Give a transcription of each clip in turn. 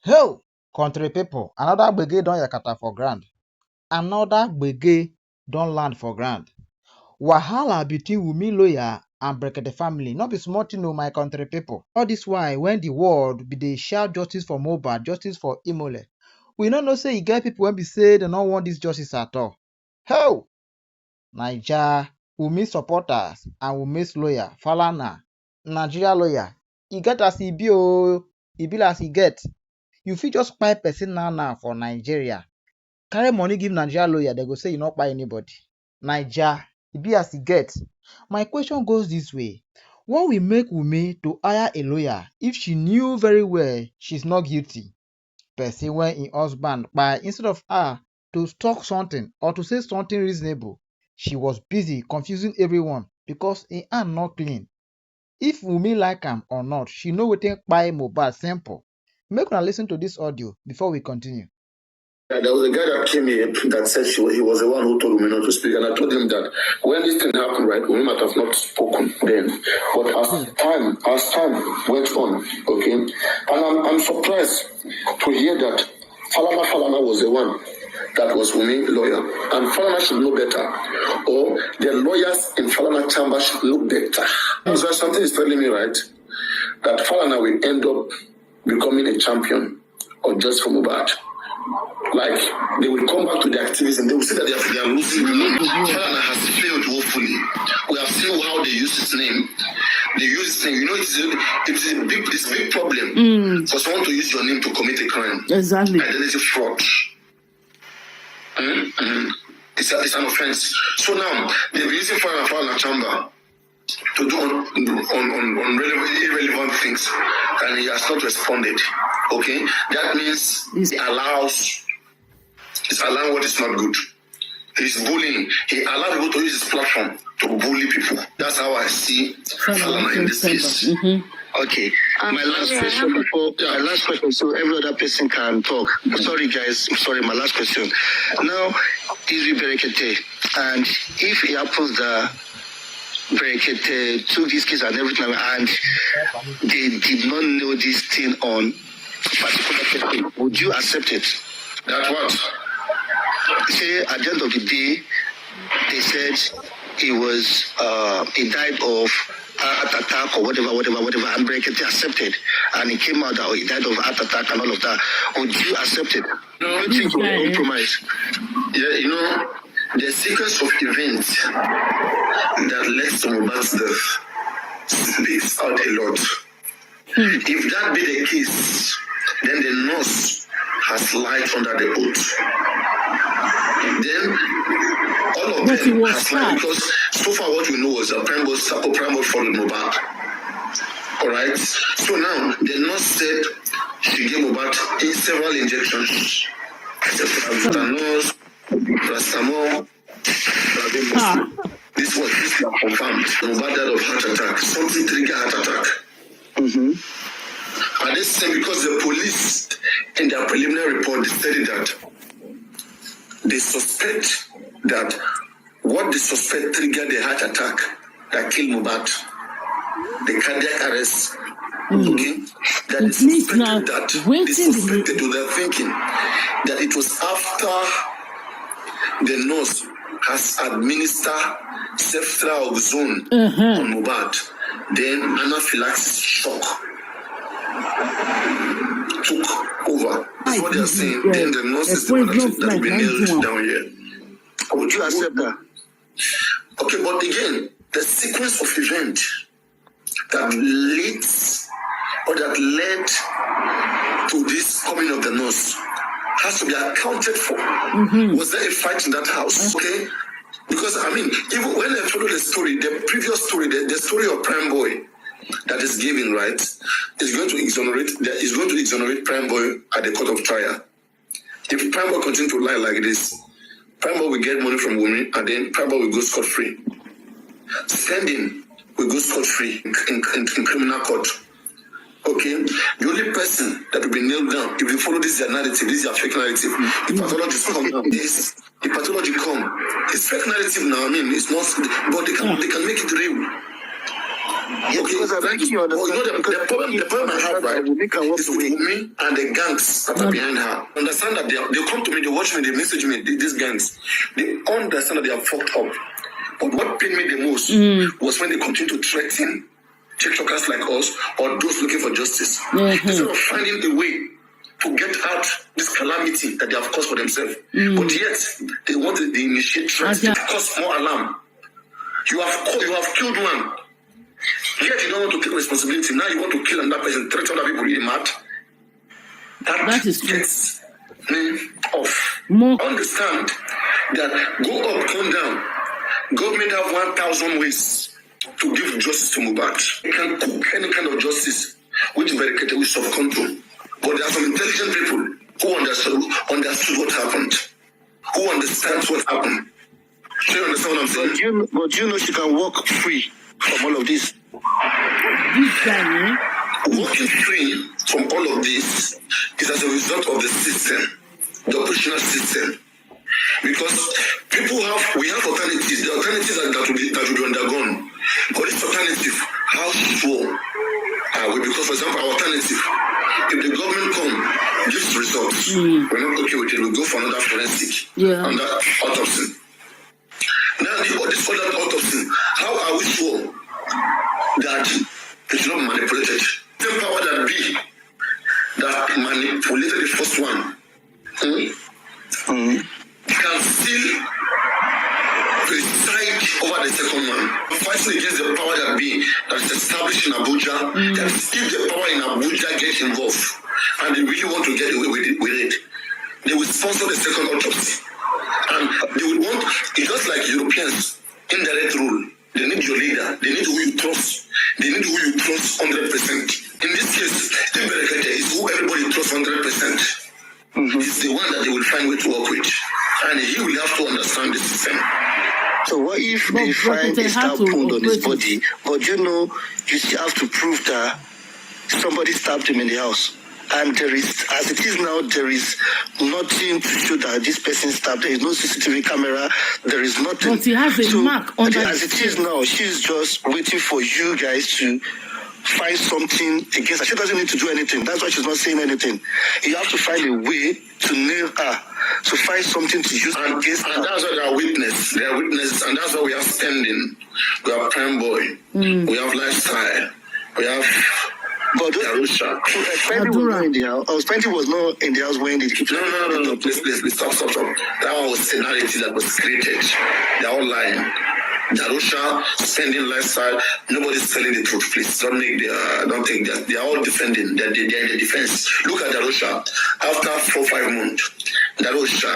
Hell, country people, another gbege don yakata for ground. Another gbege don land for ground. Wahala between WUNMI Laywer and Brekete family no be small thing o, my country people. All this why when the world be dey shout justice for Mohbad, justice for Imole, we no know say e get people wey be say dem no want this justice at all. Hell, Naija, WUNMI supporters and WUNMI's lawyer, Falana, Nigeria lawyer, e get as e be o, e be as e get. You fit just kpai person now for Nigeria, carry money give Nigeria lawyer, they go say you no kpai anybody. Naija, e be as e get. My question goes this way: what will make WUNMI to hire a lawyer if she knew very well she's not guilty? Person wey im husband kpai, instead of her to talk something or to say something reasonable, she was busy confusing everyone because im hand not clean. If WUNMI like am or not, she know wetin kpai Mohbad simple. Make una lis ten to this audio before we continue. There was a guy that came here that said he was the one who told me not to speak, and I told him that when this thing happened, right, we might have not spoken then, but as time went on, okay, and I'm surprised to hear that Falana was the one that was WUNMI lawyer, and Falana should know better, or the lawyers in Falana chamber should know better. So something is telling me, right, that Falana will end up becoming a champion or just for Mohbad. Like, they will come back to the activism, they will say that they are losing. Falana has failed woefully. We have seen how they use his name. They use his name. You know, it's a big problem for someone to use your name to commit a crime. Exactly. Identity fraud. It's an offense. So now, they've been using Falana chamber to do on irrelevant things, and he has not responded. Okay, that means he allowing what is not good. He's bullying. He allows people to use his platform to bully people. That's how I see Falana in this case. Okay. My last question, so every other person can talk. Sorry, guys. My last question. Now, is with Brekete, and if it happens that Brekete took this case and everything, and they did not know this thing on particular person, would you accept it? That what? Say at the end of the day, they said he died of heart attack or whatever, and Brekete accepted, and it came out that he died of heart attack and all of that. Would you accept it? No, I think we compromise. Yeah, you know, the sequence of events that led to Mohbad's death speaks out a lot. If that be the case, then the nurse has lied under the oath. Then all of them has lied, because so far what we know was that Primo followed Mohbad. Alright? So now the nurse said she gave Mohbad in several injections. Tetanus, paracetamol, this was confirmed. Mohbad died of heart attack. Something triggered heart attack. And this is because the police, in their preliminary report, they stated that they suspect that what they suspect triggered the heart attack that killed Mohbad, the cardiac arrest. Okay, that they suspected that they were thinking that it was after the nurse has administered ceftriaxone on Mohbad, then anaphylaxis shock took over. That's what they are saying. Then the nurse is the one that will be nailed down here. Would you accept that? Okay, but again, the sequence of events that led to this coming of the nurse has to be accounted for. Was there a fight in that house? Okay? Because, I mean, even when I follow the story, the previous story, the story of Prime Boy that is given, right, is going to exonerate Prime Boy at the court of trial. If Prime Boy continues to lie like this, Prime Boy will get money from WUNMI, and then Prime Boy will go scot-free. Spending will go scot-free in criminal court. Okay? The only person that will be nailed down, if you follow this narrative, this is a fake narrative. If pathology come, it's fake narrative now. I mean, it's not, but they can make it real. Yeah, because I'm making you understand. The problem I have, right, is with me and the gangs that are behind her. Understand that they come to me, they watch me, they message me, these gangs. They understand that they are fucked up. But what pained me the most was when they continue to threaten TikTokers like us or those looking for justice. Instead of finding a way to get out this calamity that they have caused for themselves. But yet, they want to initiate threats to cause more alarm. You have killed one. Yet you don't want to take responsibility. Now you want to kill another person, threaten other people. You're mad. That is gets me off. Understand that go up, come down. Government have 1,000 ways to give justice to Mohbad. You can cook any kind of justice which Brekete with self-control. But there are some intelligent people who understood what happened, who understands what happened. Do you understand what I'm saying? But you know she can walk free from all of this. Walking free from all of this is as a result of the system, the operational system. Because we have alternatives. The alternatives that will be undergone. But this alternative, how sure are we? Because, for example, our alternative, if the government gives results, we're not okay with it, we'll go for another forensic, another autopsy. Now, this other autopsy, how are we sure that it's not manipulated? The power that manipulated the first one can still preside over the second one. Fighting against the power that is established in Abuja, that if the power in Abuja gets involved and they really want to get away with it, they will sponsor the second autopsy. And they will want, it's just like Europeans, indirect rule. They need your leader. They need who you trust. They need who you trust 100%. In this case, the Brekete is who everybody trusts 100%. It's the one that they will find way to work with. And he will have to understand the system. So what if they find a stab wound on his body, but you still have to prove that somebody stabbed him in the house? And there is, as it is now, there is nothing to show that this person stabbed. There is no CCTV camera. There is nothing. But he has a mark on that. As it is now, she's just waiting for you guys to find something against her. She doesn't need to do anything. That's why she's not saying anything. You have to find a way to nail her, to find something to use against her. And that's why they are witness. They are witness, and that's why we are standing. We have Prime Boy. We have Lifestyle. We have. But Spendy was not in the house. Oh, Spendy was not in the house when they keep. No. Please, stop. That one was a narrative that was created. They're all lying. Darusha, Spending, Lifestyle. Nobody's telling the truth. Please don't think that they are all defending. They're in the defense. Look at Darusha. After 4-5 months, Darusha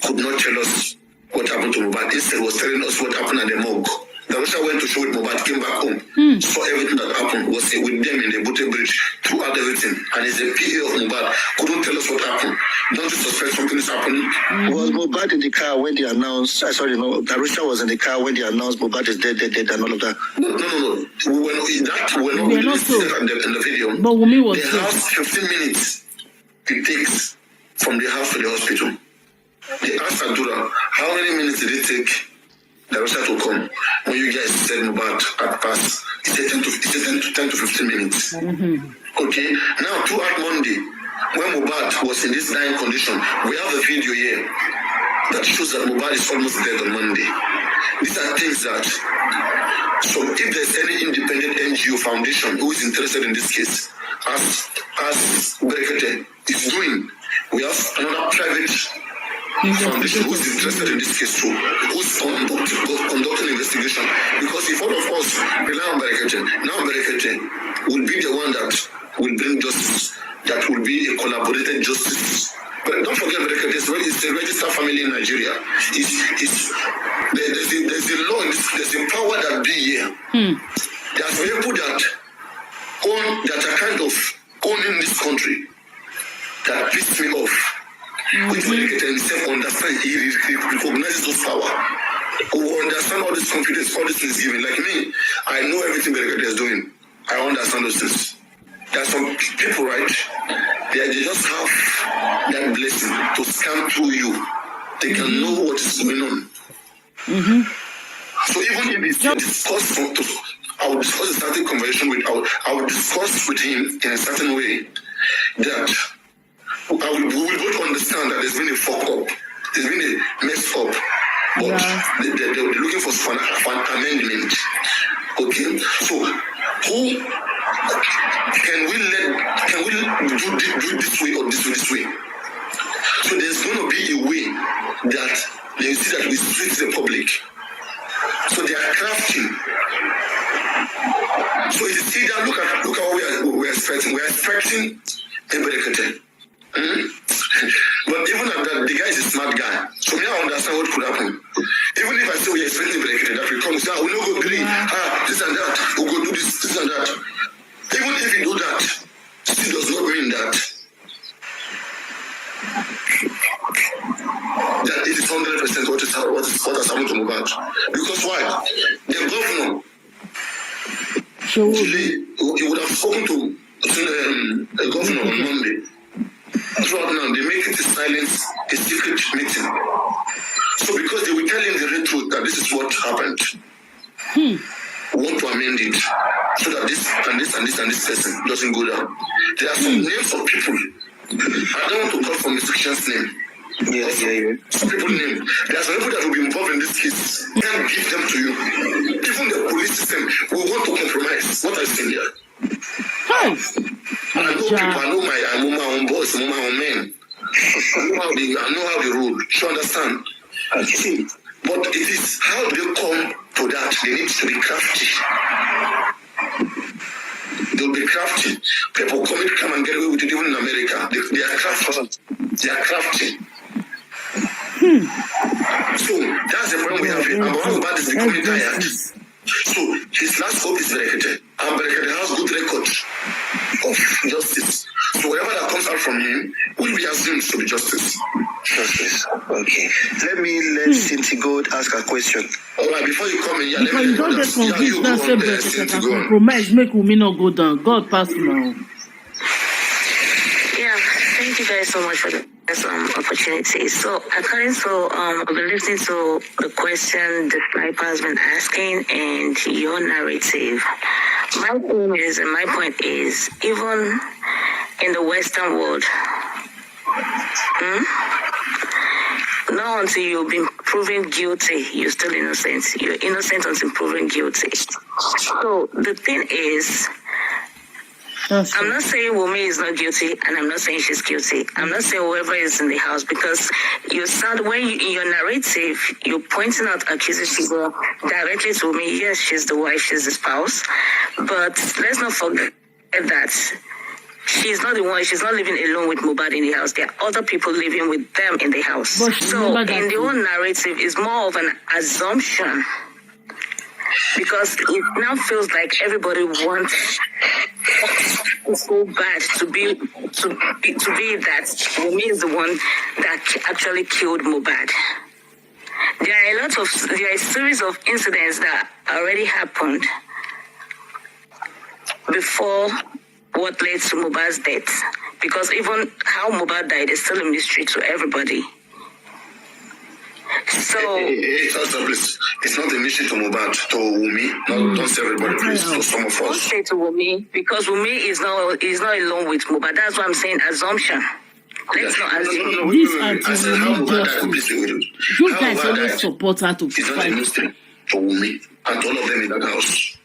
could not tell us what happened to Mohbad. Instead, was telling us what happened at the morgue. Darusha went to show with Mohbad, came back home, saw everything that happened, was with them in the Bute Bridge, throughout everything. And he's a PA of Mohbad, couldn't tell us what happened. Don't you suspect something is happening? Was Mohbad in the car when they announced, Darusha was in the car when they announced Mohbad is dead, and all of that? No. We were not in the video. But WUNMI was the house, 15 minutes it takes from the house to the hospital. They asked Adura, how many minutes did it take Darusha to come? When you guys said Mohbad at pass, he said 10 to 15 minutes. Okay, now throughout Monday, when Mohbad was in this dying condition, we have a video here that shows that Mohbad is almost dead on Monday. These are things that, so if there's any independent NGO foundation who is interested in this case, as Brekete is doing, we have another private foundation who is interested in this case too, who's conducting investigation. Because if all of us rely on Brekete, now Brekete will be the one that will bring justice, that will be a collaborated justice. But don't forget, Brekete is a registered family in Nigeria. There's a law, there's a power that be here. There's people that are kind of owning this country that piss me off. Which Brekete himself understands, he recognizes those power. Who understand all this confidence, all these things given. Like me, I know everything Brekete is doing. I understand those things. There are some people, right? They just have that blessing to scan through you. They can know what is going on. So even if it's discussed I would discuss a certain conversation with, I would discuss with him in a certain way that we will both understand that there's been a fuck up, there's been a mess up, but they're looking for an amendment. Okay, so who can we do this way or this way? So there's going to be a way that they see that we treat the public. So they are crafting. So you see that look at what we are expecting. We are expecting a Brekete. But even at that, the guy is a smart guy. So me, I understand what could happen. Even if I say we are expecting Brekete, that we come and say, we don't go agree, this and that, we'll go do this and that. Even if you do that, still does not mean that it is 100% what has happened to Mohbad. Because why? The governor, he would have spoken to the governor on Monday. Right now, they make it a secret meeting. So because they will tell him the real truth that this is what happened. We want to amend it so that this and this person doesn't go down. There are some names of people. I don't want to call for Mr. Christian's name. Yeah. Some people name. There are some people that will be involved in this case. We can't give them to you. Even the police system will want to compromise. What I say here. I know people. I know my own boss. I know my own men. I know how they rule. You understand? I see. But it is how do they come to that? They need to be crafty. They'll be crafty. People come and get away with it even in America. They are crafty. They are crafty. So that's the problem we have here. And Mohbad is becoming tired. So his last hope is Brekete. And Brekete has good record of justice. So whatever that comes out from him will be assumed to be justice. Justice. Okay. Let Cynthia Gold ask a question. All right, before you come in, let Because me you don't get convinced that say Brekete can compromise, make Wunmi not go down. God pass now. Yeah, thank you guys so much for this opportunity. So according to I've been listening to the question the sniper has been asking and your narrative. My thing is, and my point is, even in the Western world, not until you've been proven guilty, you're still innocent. You're innocent until proven guilty. So the thing is, I'm not saying Wunmi is not guilty, and I'm not saying she's guilty. I'm not saying whoever is in the house, because you sound, in your narrative, you're pointing out accusations directly to Wunmi. Yes, she's the wife, she's the spouse, but let's not forget that she's not the one. She's not living alone with Mohbad in the house. There are other people living with them in the house. So in the whole narrative, it's more of an assumption. Because it now feels like everybody wants so bad to be that Wunmi is the one that actually killed Mohbad. There are a series of incidents that already happened before what led to Mohbad's death. Because even how Mohbad died is still a mystery to everybody. So it's not a mission to Mohbad, to Wunmi. Don't say everybody, please. To some of us. Don't say to Wunmi, because Wunmi is not alone with Mohbad. That's why I'm saying assumption. Let's not assume. This you guys always support her to It's not a mystery to Wunmi and all of them in that house.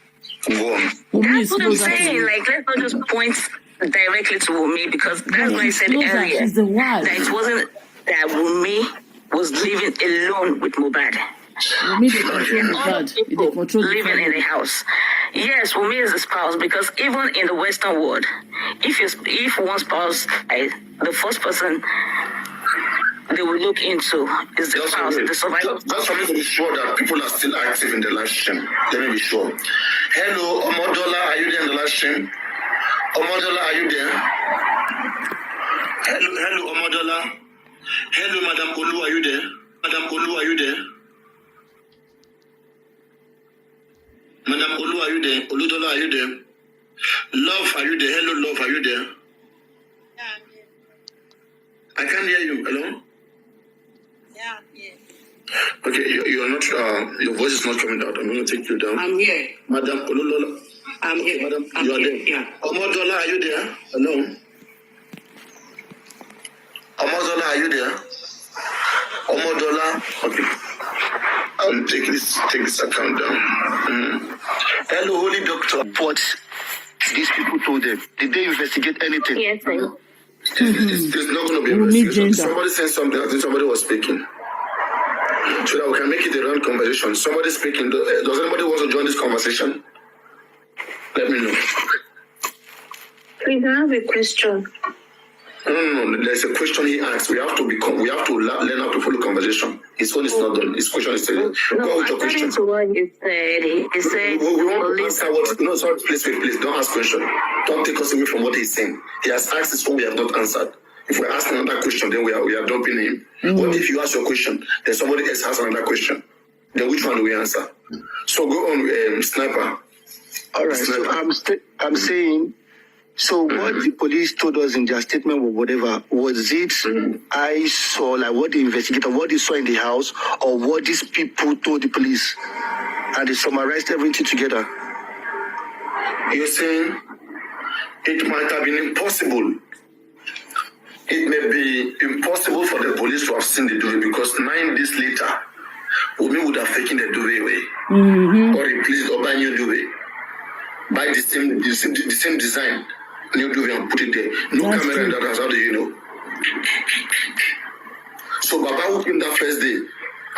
Go on. That's what I'm saying. Like, let's not just point directly to Wunmi, because that's what I said earlier. She's the wife. That it wasn't that Wunmi was living alone with Mohbad. Wunmi they control Mohbad. They control living in the house. Yes, Wunmi is the spouse, because even in the Western world, if one spouse died, the first person they will look into is the spouse, the survivor. Just for me to be sure that people are still active in the live stream. Let me be sure. Hello, Omodola, are you there in the live stream? Omodola, are you there? Hello, Omodola. Hello, Madam Olu, are you there? Madam Olu, are you there? Madam Olu, are you there? Oludola, are you there? Love, are you there? Hello, Love, are you there? Yeah, I'm here. I can't hear you. Hello? Yeah, I'm here. Okay, you're not. Your voice is not coming out. I'm going to take you down. I'm here. Madam Ololola. I'm here. Madam, I'm you are here. there. Yeah. Omodola, are you there? Hello. Omodola, are you there? Omodola. Okay. I'll take this account down. Hello, holy doctor. What these people told them? Did they investigate anything? Yes, sir. There's not going to be an WUNMI investigation. gender. Somebody said something. I think somebody was speaking. So that we can make it a round conversation. Somebody speaking. Does anybody want to join this conversation? Let me know. Please, I have a question. No. There's a question he asked. We have to learn how to follow conversation. His phone is not done. His question is still there. Go with your question. To what you said, he said We want to police. answer what. No, sorry, please, don't ask question. Don't take us away from what he's saying. He has asked his phone. We have not answered. If we're asking another question, then we are dumping him. What if you ask your question, then somebody else has another question? Then which one do we answer? So go on, Sniper. All right. Sniper. So I'm saying. So what the police told us in their statement or whatever, was it I saw, like what the investigator, what they saw in the house, or what these people told the police? And they summarized everything together. You're saying it might have been impossible. It may be impossible for the police to have seen the duvet because 9 days later, Wunmi would have taken the duvet away or replaced or buy new duvet. Buy the same design, new duvet and put it there. No That's camera in true. that house. How do you know? So Baba who came that first day,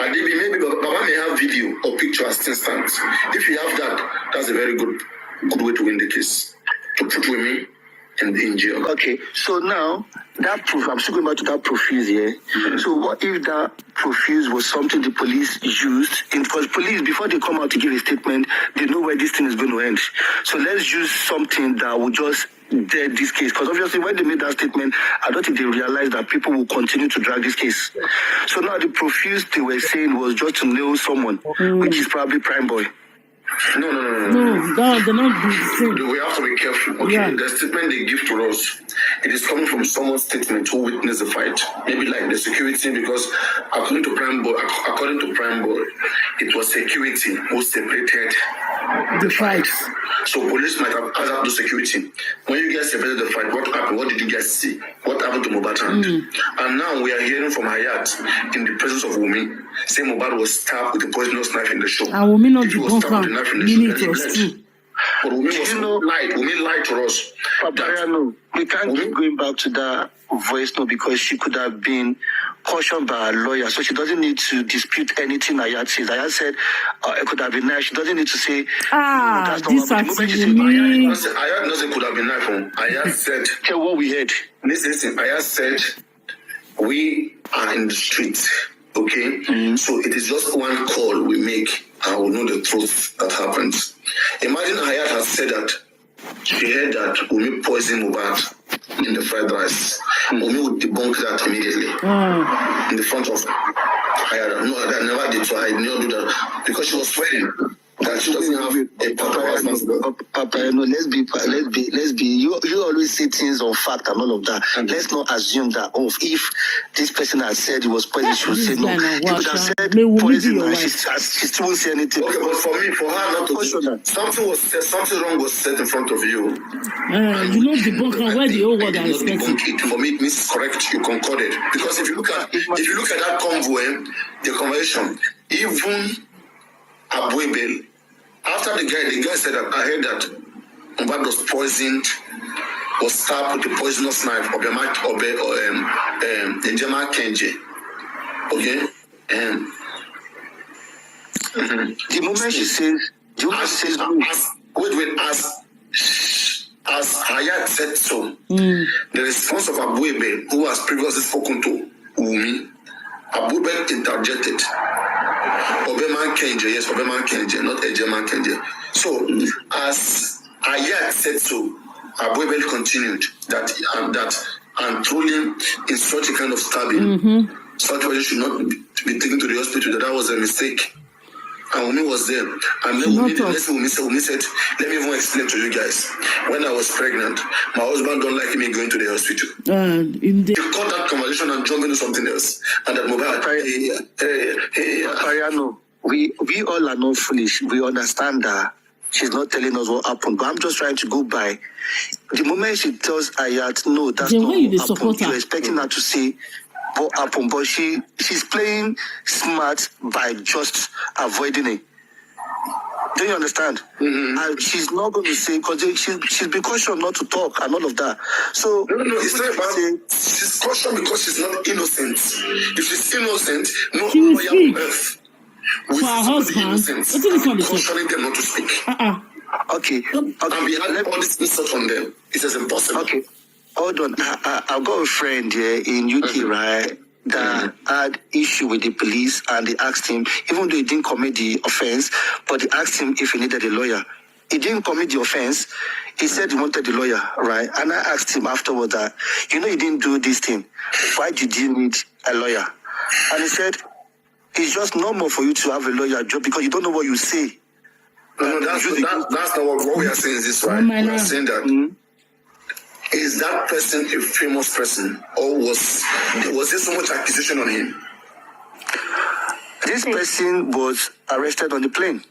and maybe Baba may have video or picture as instant. If you have that, that's a very good way to win the case. To put Wunmi in jail. Okay, so now that proof, I'm still going back to that profuse here. So what if that profuse was something the police used? Because police, before they come out to give a statement, they know where this thing is going to end. So let's use something that will just dead this case. Because obviously when they made that statement, I don't think they realized that people will continue to drag this case. So now the profuse they were saying was just to nail someone, which is probably Prime Boy. No. No, they're not the same. We have to be careful. Okay, Yeah. the statement they give to us, it is coming from someone's statement who witnessed the fight. Maybe like the security, because according to Prime Boy, it was security who separated The fight. So police might have asked the security. When you guys separated the fight, what happened? What did you guys see? What happened to Mohbad's hand? And now we are hearing from Hayat in the presence of Wunmi, saying Mohbad was stabbed with a poisonous knife in the show. And Wunmi not If he the was bunker. stabbed with a knife in the show, Meaning then he it was bled. true. But Wunmi was lied. Wunmi lied to us. Papa, no, we can't keep going back to that voice note because she could have been cautioned by a lawyer, so she doesn't need to dispute anything Ayat says. Ayat said it could have been nice. She doesn't need to say This Ayat actually. Ayat doesn't could have been knife. Ayat said, tell what we heard. listen, Ayat said, we are in the streets, okay? So it is just one call we make and we'll know the truth that happens. Imagine Ayat has said that she heard that Wunmi poisoned Mohbad in the fried rice. Wunmi would debunk that immediately in the front of Ayat. No, I never did, so I did not do that because she was swearing that she doesn't have a proper husband. Papa, no, let's be. You always say things on fact and all of that. Let's not assume that if this person has said it was poison, she would say no. He could have said poison and she still won't say anything. Okay, but for her not to something wrong was said in front of you. You know the bunker where the whole world are expecting. For me, it means correct. You concorded because if you look at that convoy, the conversation, even Abuebel, after the guy said that I heard that Mohbad was poisoned, was stabbed with a poisonous knife of the Jema Kenje. Okay? The moment she says, as Hayat said so, the response of Abuebel, who has previously spoken to Wunmi, Abuebel interjected. Obeman Kenje, yes, Obeman Kenje, not Ejeman Kenje. So, as Ayat said so, Abuebel continued that truly in such a kind of stabbing, such a person should not be taken to the hospital, that was a mistake. And Wunmi was there. And then Wunmi said, let me even explain to you guys. When I was pregnant, my husband don't like me going to the hospital. You cut that conversation. conversation and jump into something else. And that mobile, Ariano, we all are not foolish. We understand that she's not telling us what happened. But I'm just trying to go by. The moment she tells Ayat, no, that's The not way you what happened, support her. you're expecting her to say what happened. But she's playing smart by just avoiding it. Do you understand? And she's not going to say, because she's been cautioned not to talk and all of that. So, no, it's not about she's cautioned because she's not innocent. If she's innocent, no She will lawyer speak. on earth For her husband. What is this one? cautioning them not to speak. okay. And we had all this research on them. It is impossible. Okay. Hold on. I've got a friend here in UK, right, that had issue with the police, and they asked him, even though he didn't commit the offense, but they asked him if he needed a lawyer. He didn't commit the offense. He said he wanted a lawyer, right? And I asked him afterwards that, you know, you didn't do this thing. Why did you need a lawyer? And he said, it's just normal for you to have a lawyer job because you don't know what you say. No, that's not what we are saying. Is this right? We are saying that. Is that person a famous person, or was there so much accusation on him? This person was arrested on the plane.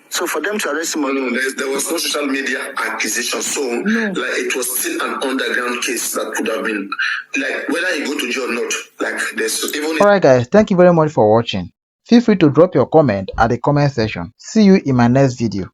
So for them to arrest him on there was no social media accusation. So like it was still an underground case that could have been like whether he go to jail or not. Like there's even. Alright guys, thank you very much for watching. Feel free to drop your comment at the comment section. See you in my next video.